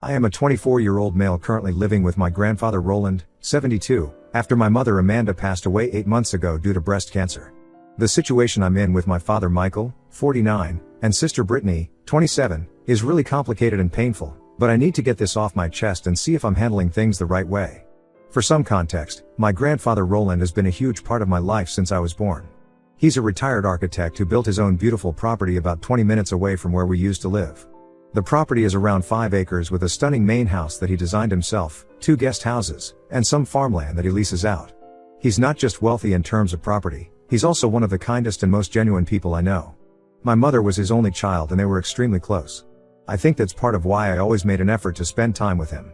I am a 24-year-old male currently living with my grandfather Roland, 72, after my mother Amanda passed away 8 months ago due to breast cancer. The situation I'm in with my father Michael, 49, and sister Brittany, 27, is really complicated and painful, but I need to get this off my chest and see if I'm handling things the right way. For some context, my grandfather Roland has been a huge part of my life since I was born. He's a retired architect who built his own beautiful property about 20 minutes away from where we used to live. The property is around 5 acres with a stunning main house that he designed himself, 2 guest houses, and some farmland that he leases out. He's not just wealthy in terms of property, he's also one of the kindest and most genuine people I know. My mother was his only child and they were extremely close. I think that's part of why I always made an effort to spend time with him.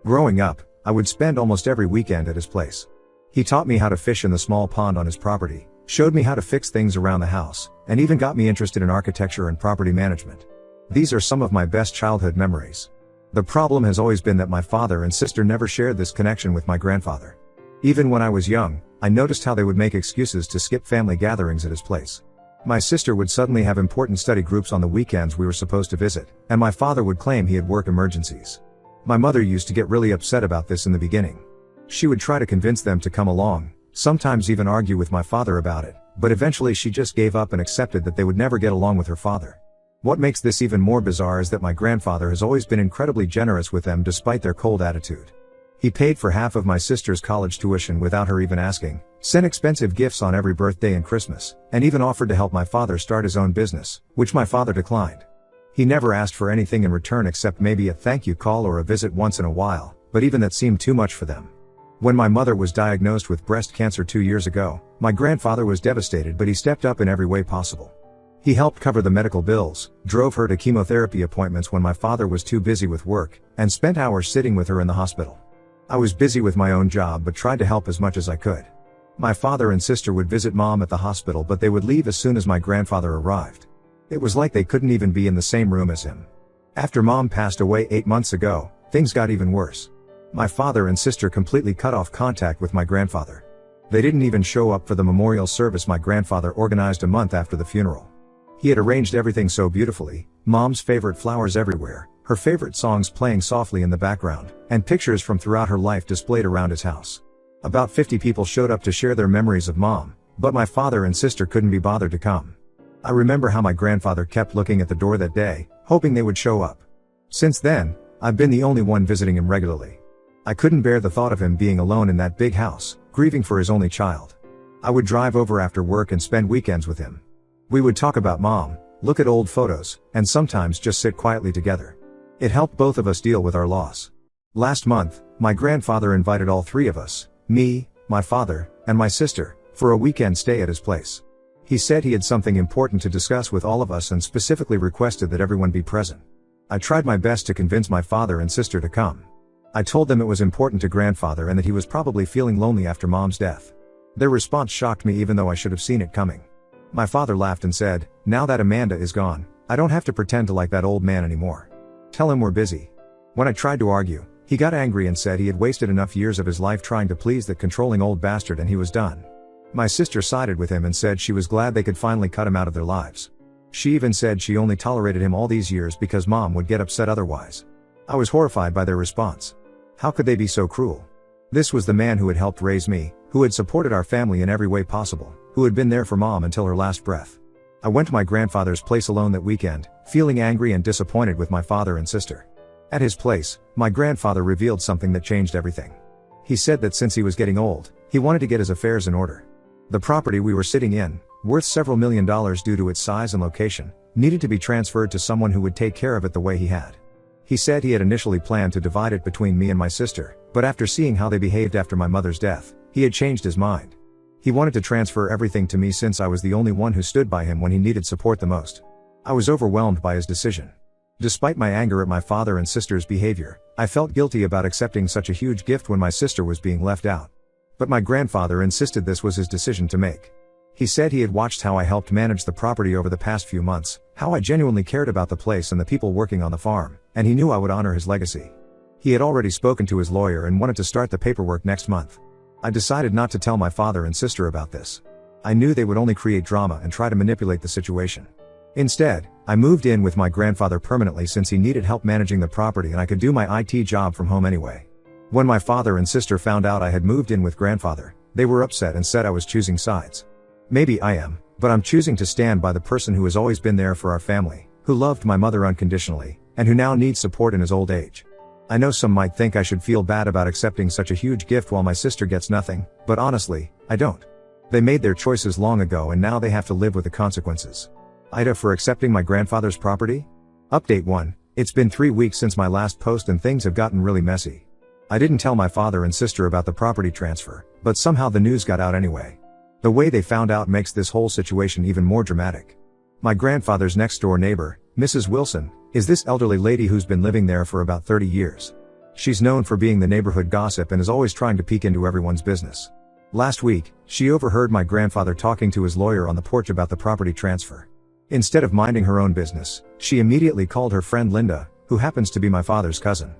Growing up, I would spend almost every weekend at his place. He taught me how to fish in the small pond on his property, showed me how to fix things around the house, and even got me interested in architecture and property management. These are some of my best childhood memories. The problem has always been that my father and sister never shared this connection with my grandfather. Even when I was young, I noticed how they would make excuses to skip family gatherings at his place. My sister would suddenly have important study groups on the weekends we were supposed to visit, and my father would claim he had work emergencies. My mother used to get really upset about this in the beginning. She would try to convince them to come along, sometimes even argue with my father about it, but eventually she just gave up and accepted that they would never get along with her father. What makes this even more bizarre is that my grandfather has always been incredibly generous with them despite their cold attitude. He paid for half of my sister's college tuition without her even asking, sent expensive gifts on every birthday and Christmas, and even offered to help my father start his own business, which my father declined. He never asked for anything in return except maybe a thank you call or a visit once in a while, but even that seemed too much for them. When my mother was diagnosed with breast cancer 2 years ago, my grandfather was devastated, but he stepped up in every way possible. He helped cover the medical bills, drove her to chemotherapy appointments when my father was too busy with work, and spent hours sitting with her in the hospital. I was busy with my own job but tried to help as much as I could. My father and sister would visit mom at the hospital, but they would leave as soon as my grandfather arrived. It was like they couldn't even be in the same room as him. After mom passed away 8 months ago, things got even worse. My father and sister completely cut off contact with my grandfather. They didn't even show up for the memorial service my grandfather organized a month after the funeral. He had arranged everything so beautifully, mom's favorite flowers everywhere, her favorite songs playing softly in the background, and pictures from throughout her life displayed around his house. About 50 people showed up to share their memories of mom, but my father and sister couldn't be bothered to come. I remember how my grandfather kept looking at the door that day, hoping they would show up. Since then, I've been the only one visiting him regularly. I couldn't bear the thought of him being alone in that big house, grieving for his only child. I would drive over after work and spend weekends with him. We would talk about mom, look at old photos, and sometimes just sit quietly together. It helped both of us deal with our loss. Last month, my grandfather invited all 3 of us, me, my father, and my sister, for a weekend stay at his place. He said he had something important to discuss with all of us and specifically requested that everyone be present. I tried my best to convince my father and sister to come. I told them it was important to grandfather and that he was probably feeling lonely after mom's death. Their response shocked me even though I should have seen it coming. My father laughed and said, "Now that Amanda is gone, I don't have to pretend to like that old man anymore. Tell him we're busy." When I tried to argue, he got angry and said he had wasted enough years of his life trying to please that controlling old bastard and he was done. My sister sided with him and said she was glad they could finally cut him out of their lives. She even said she only tolerated him all these years because mom would get upset otherwise. I was horrified by their response. How could they be so cruel? This was the man who had helped raise me, who had supported our family in every way possible, who had been there for mom until her last breath. I went to my grandfather's place alone that weekend, feeling angry and disappointed with my father and sister. At his place, my grandfather revealed something that changed everything. He said that since he was getting old, he wanted to get his affairs in order. The property we were sitting in, worth several $1,000,000 due to its size and location, needed to be transferred to someone who would take care of it the way he had. He said he had initially planned to divide it between me and my sister, but after seeing how they behaved after my mother's death, he had changed his mind. He wanted to transfer everything to me since I was the only one who stood by him when he needed support the most. I was overwhelmed by his decision. Despite my anger at my father and sister's behavior, I felt guilty about accepting such a huge gift when my sister was being left out. But my grandfather insisted this was his decision to make. He said he had watched how I helped manage the property over the past few months, how I genuinely cared about the place and the people working on the farm, and he knew I would honor his legacy. He had already spoken to his lawyer and wanted to start the paperwork next month. I decided not to tell my father and sister about this. I knew they would only create drama and try to manipulate the situation. Instead, I moved in with my grandfather permanently since he needed help managing the property and I could do my IT job from home anyway. When my father and sister found out I had moved in with grandfather, they were upset and said I was choosing sides. Maybe I am, but I'm choosing to stand by the person who has always been there for our family, who loved my mother unconditionally, and who now needs support in his old age. I know some might think I should feel bad about accepting such a huge gift while my sister gets nothing, but honestly, I don't. They made their choices long ago and now they have to live with the consequences. Ida for accepting my grandfather's property? Update 1. It's been 3 weeks since my last post and things have gotten really messy. I didn't tell my father and sister about the property transfer, but somehow the news got out anyway. The way they found out makes this whole situation even more dramatic. My grandfather's next door neighbor, Mrs. Wilson, is this elderly lady who's been living there for about 30 years. She's known for being the neighborhood gossip and is always trying to peek into everyone's business. Last week, she overheard my grandfather talking to his lawyer on the porch about the property transfer. Instead of minding her own business, she immediately called her friend Linda, who happens to be my father's cousin.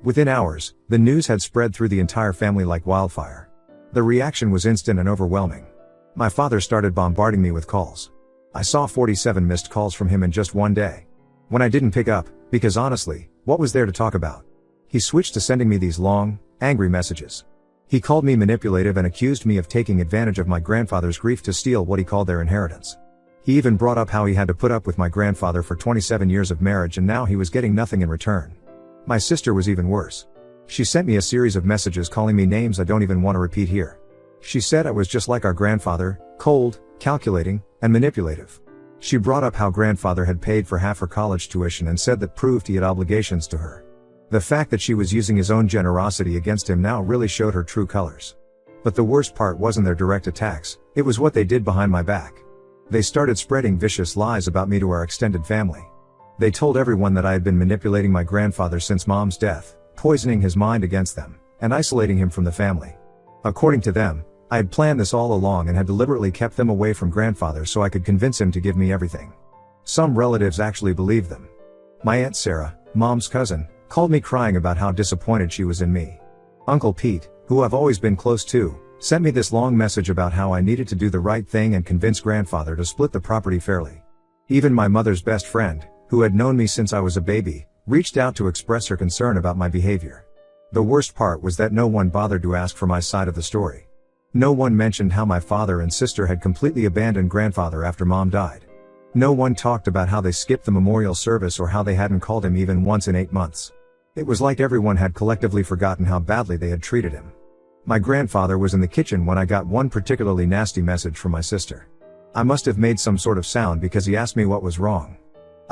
Within hours, the news had spread through the entire family like wildfire. The reaction was instant and overwhelming. My father started bombarding me with calls. I saw 47 missed calls from him in just one day. When I didn't pick up, because honestly, what was there to talk about? He switched to sending me these long, angry messages. He called me manipulative and accused me of taking advantage of my grandfather's grief to steal what he called their inheritance. He even brought up how he had to put up with my grandfather for 27 years of marriage and now he was getting nothing in return. My sister was even worse. She sent me a series of messages calling me names I don't even want to repeat here. She said I was just like our grandfather, cold, calculating, and manipulative. She brought up how grandfather had paid for half her college tuition and said that proved he had obligations to her. The fact that she was using his own generosity against him now really showed her true colors. But the worst part wasn't their direct attacks, it was what they did behind my back. They started spreading vicious lies about me to our extended family. They told everyone that I had been manipulating my grandfather since Mom's death, poisoning his mind against them, and isolating him from the family. According to them, I had planned this all along and had deliberately kept them away from grandfather so I could convince him to give me everything. Some relatives actually believed them. My Aunt Sarah, Mom's cousin, called me crying about how disappointed she was in me. Uncle Pete, who I've always been close to, sent me this long message about how I needed to do the right thing and convince grandfather to split the property fairly. Even my mother's best friend, who had known me since I was a baby, reached out to express her concern about my behavior. The worst part was that no one bothered to ask for my side of the story. No one mentioned how my father and sister had completely abandoned grandfather after Mom died. No one talked about how they skipped the memorial service or how they hadn't called him even once in 8 months. It was like everyone had collectively forgotten how badly they had treated him. My grandfather was in the kitchen when I got one particularly nasty message from my sister. I must have made some sort of sound because he asked me what was wrong.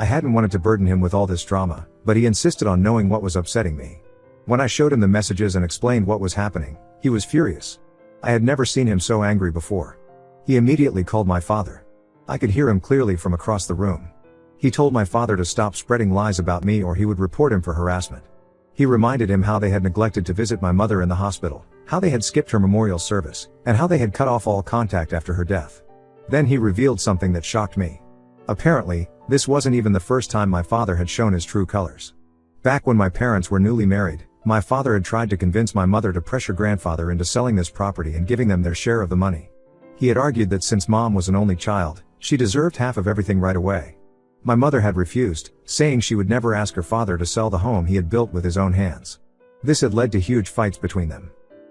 I hadn't wanted to burden him with all this drama, but he insisted on knowing what was upsetting me. When I showed him the messages and explained what was happening, he was furious. I had never seen him so angry before. He immediately called my father. I could hear him clearly from across the room. He told my father to stop spreading lies about me or he would report him for harassment. He reminded him how they had neglected to visit my mother in the hospital, how they had skipped her memorial service, and how they had cut off all contact after her death. Then he revealed something that shocked me. Apparently, this wasn't even the first time my father had shown his true colors. Back when my parents were newly married, my father had tried to convince my mother to pressure grandfather into selling this property and giving them their share of the money. He had argued that since Mom was an only child, she deserved half of everything right away. My mother had refused, saying she would never ask her father to sell the home he had built with his own hands. This had led to huge fights between them.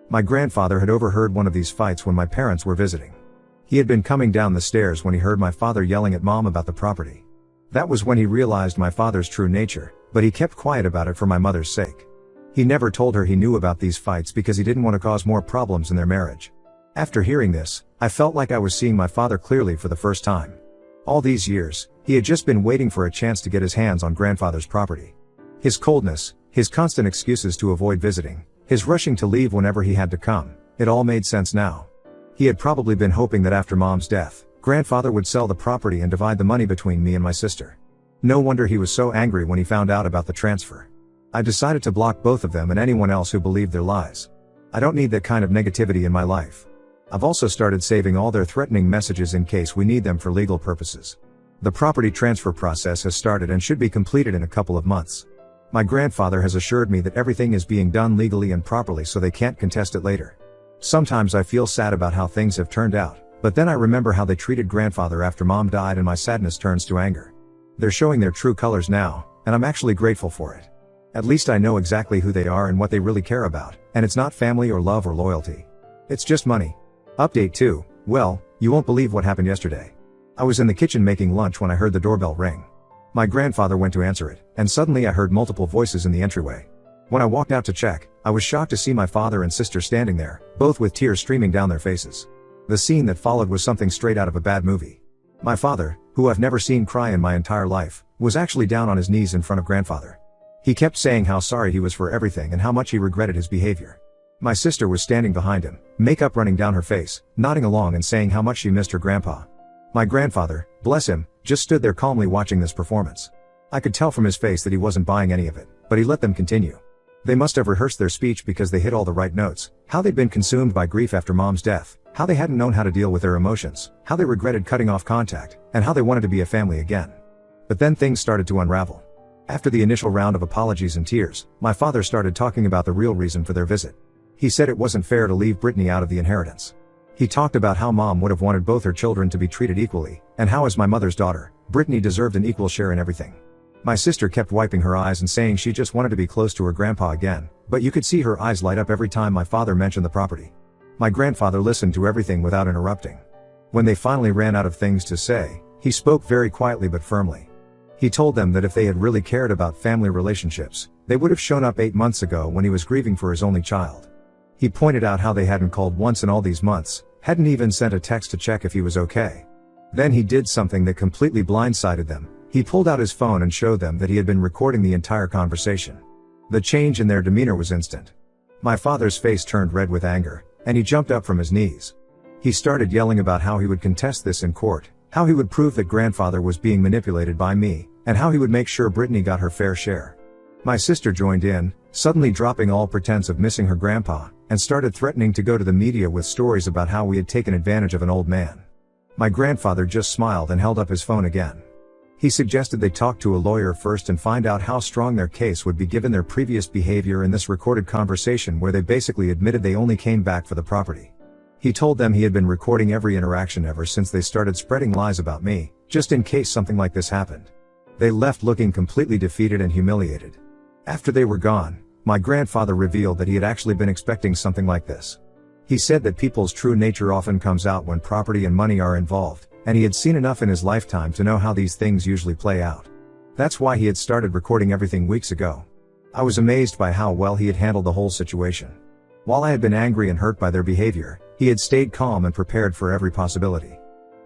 My grandfather had overheard one of these fights when my parents were visiting. He had been coming down the stairs when he heard my father yelling at Mom about the property. That was when he realized my father's true nature, but he kept quiet about it for my mother's sake. He never told her he knew about these fights because he didn't want to cause more problems in their marriage. After hearing this, I felt like I was seeing my father clearly for the first time. All these years, he had just been waiting for a chance to get his hands on grandfather's property. His coldness, his constant excuses to avoid visiting, his rushing to leave whenever he had to come, it all made sense now. He had probably been hoping that after Mom's death, grandfather would sell the property and divide the money between me and my sister. No wonder he was so angry when he found out about the transfer. I decided to block both of them and anyone else who believed their lies. I don't need that kind of negativity in my life. I've also started saving all their threatening messages in case we need them for legal purposes. The property transfer process has started and should be completed in a couple of months. My grandfather has assured me that everything is being done legally and properly so they can't contest it later. Sometimes I feel sad about how things have turned out, but then I remember how they treated grandfather after Mom died and my sadness turns to anger. They're showing their true colors now, and I'm actually grateful for it. At least I know exactly who they are and what they really care about, and it's not family or love or loyalty. It's just money. Update 2. Well, you won't believe what happened yesterday. I was in the kitchen making lunch when I heard the doorbell ring. My grandfather went to answer it, and suddenly I heard multiple voices in the entryway. When I walked out to check, I was shocked to see my father and sister standing there, both with tears streaming down their faces. The scene that followed was something straight out of a bad movie. My father, who I've never seen cry in my entire life, was actually down on his knees in front of grandfather. He kept saying how sorry he was for everything and how much he regretted his behavior. My sister was standing behind him, makeup running down her face, nodding along and saying how much she missed her grandpa. My grandfather, bless him, just stood there calmly watching this performance. I could tell from his face that he wasn't buying any of it, but he let them continue. They must have rehearsed their speech because they hit all the right notes, how they'd been consumed by grief after mom's death, how they hadn't known how to deal with their emotions, how they regretted cutting off contact, and how they wanted to be a family again. But then things started to unravel. After the initial round of apologies and tears, my father started talking about the real reason for their visit. He said it wasn't fair to leave Brittany out of the inheritance. He talked about how mom would have wanted both her children to be treated equally, and how as my mother's daughter, Brittany deserved an equal share in everything. My sister kept wiping her eyes and saying she just wanted to be close to her grandpa again, but you could see her eyes light up every time my father mentioned the property. My grandfather listened to everything without interrupting. When they finally ran out of things to say, he spoke very quietly but firmly. He told them that if they had really cared about family relationships, they would have shown up 8 months ago when he was grieving for his only child. He pointed out how they hadn't called once in all these months, hadn't even sent a text to check if he was okay. Then he did something that completely blindsided them. He pulled out his phone and showed them that he had been recording the entire conversation. The change in their demeanor was instant. My father's face turned red with anger, and he jumped up from his knees. He started yelling about how he would contest this in court, how he would prove that grandfather was being manipulated by me, and how he would make sure Brittany got her fair share. My sister joined in, suddenly dropping all pretense of missing her grandpa, and started threatening to go to the media with stories about how we had taken advantage of an old man. My grandfather just smiled and held up his phone again. He suggested they talk to a lawyer first and find out how strong their case would be given their previous behavior in this recorded conversation where they basically admitted they only came back for the property. He told them he had been recording every interaction ever since they started spreading lies about me, just in case something like this happened. They left looking completely defeated and humiliated. After they were gone, my grandfather revealed that he had actually been expecting something like this. He said that people's true nature often comes out when property and money are involved, and he had seen enough in his lifetime to know how these things usually play out. That's why he had started recording everything weeks ago. I was amazed by how well he had handled the whole situation. While I had been angry and hurt by their behavior, he had stayed calm and prepared for every possibility.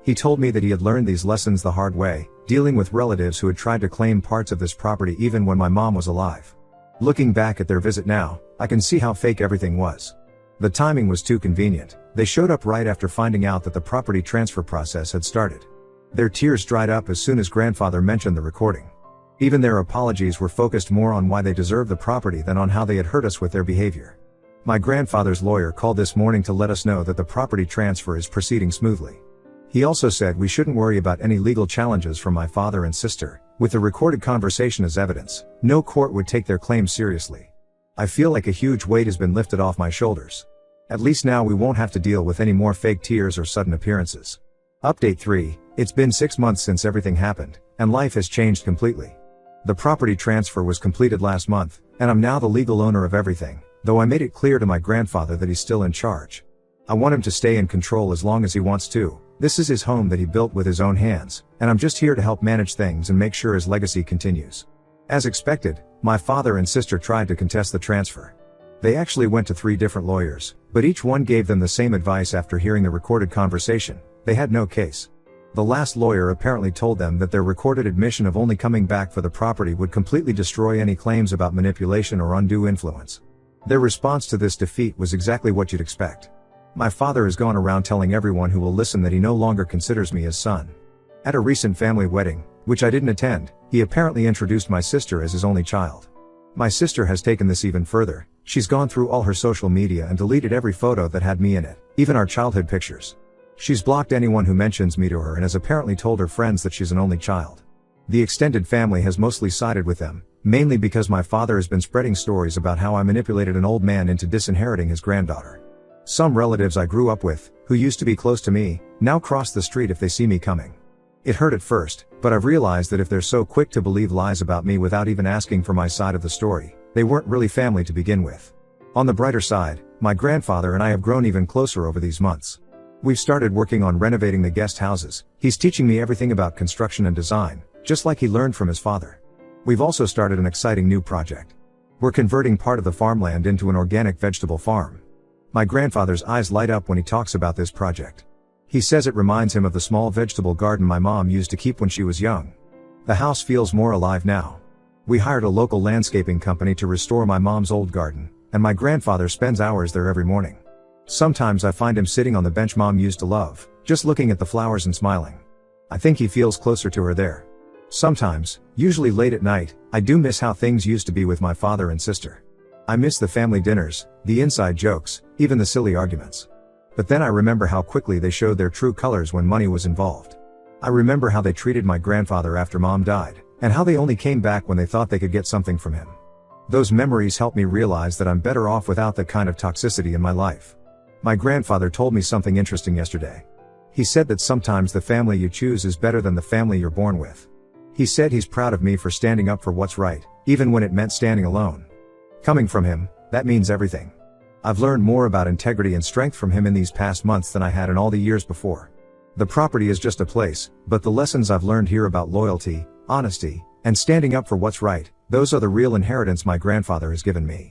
He told me that he had learned these lessons the hard way, dealing with relatives who had tried to claim parts of this property even when my mom was alive. Looking back at their visit now, I can see how fake everything was. The timing was too convenient. They showed up right after finding out that the property transfer process had started. Their tears dried up as soon as grandfather mentioned the recording. Even their apologies were focused more on why they deserved the property than on how they had hurt us with their behavior. My grandfather's lawyer called this morning to let us know that the property transfer is proceeding smoothly. He also said we shouldn't worry about any legal challenges from my father and sister. With the recorded conversation as evidence, no court would take their claims seriously. I feel like a huge weight has been lifted off my shoulders. At least now we won't have to deal with any more fake tears or sudden appearances. Update 3. It's been 6 months since everything happened, and life has changed completely. The property transfer was completed last month, and I'm now the legal owner of everything, though I made it clear to my grandfather that he's still in charge. I want him to stay in control as long as he wants to. This is his home that he built with his own hands, and I'm just here to help manage things and make sure his legacy continues. As expected, my father and sister tried to contest the transfer. They actually went to 3 different lawyers, but each one gave them the same advice after hearing the recorded conversation. They had no case. The last lawyer apparently told them that their recorded admission of only coming back for the property would completely destroy any claims about manipulation or undue influence. Their response to this defeat was exactly what you'd expect. My father has gone around telling everyone who will listen that he no longer considers me his son. At a recent family wedding, which I didn't attend, he apparently introduced my sister as his only child. My sister has taken this even further. She's gone through all her social media and deleted every photo that had me in it, even our childhood pictures. She's blocked anyone who mentions me to her and has apparently told her friends that she's an only child. The extended family has mostly sided with them, mainly because my father has been spreading stories about how I manipulated an old man into disinheriting his granddaughter. Some relatives I grew up with, who used to be close to me, now cross the street if they see me coming. It hurt at first, But I've realized that if they're so quick to believe lies about me without even asking for my side of the story, they weren't really family to begin with. On the brighter side, my grandfather and I have grown even closer over these months. We've started working on renovating the guest houses. He's teaching me everything about construction and design, just like he learned from his father. We've also started an exciting new project. We're converting part of the farmland into an organic vegetable farm. My grandfather's eyes light up when he talks about this project. He says it reminds him of the small vegetable garden my mom used to keep when she was young. The house feels more alive now. We hired a local landscaping company to restore my mom's old garden, and my grandfather spends hours there every morning. Sometimes I find him sitting on the bench Mom used to love, just looking at the flowers and smiling. I think he feels closer to her there. Sometimes, usually late at night, I do miss how things used to be with my father and sister. I miss the family dinners, the inside jokes, even the silly arguments. But then I remember how quickly they showed their true colors when money was involved. I remember how they treated my grandfather after Mom died, and how they only came back when they thought they could get something from him. Those memories help me realize that I'm better off without that kind of toxicity in my life. My grandfather told me something interesting yesterday. He said that sometimes the family you choose is better than the family you're born with. He said he's proud of me for standing up for what's right, even when it meant standing alone. Coming from him, that means everything. I've learned more about integrity and strength from him in these past months than I had in all the years before. The property is just a place, but the lessons I've learned here about loyalty, honesty, and standing up for what's right, those are the real inheritance my grandfather has given me.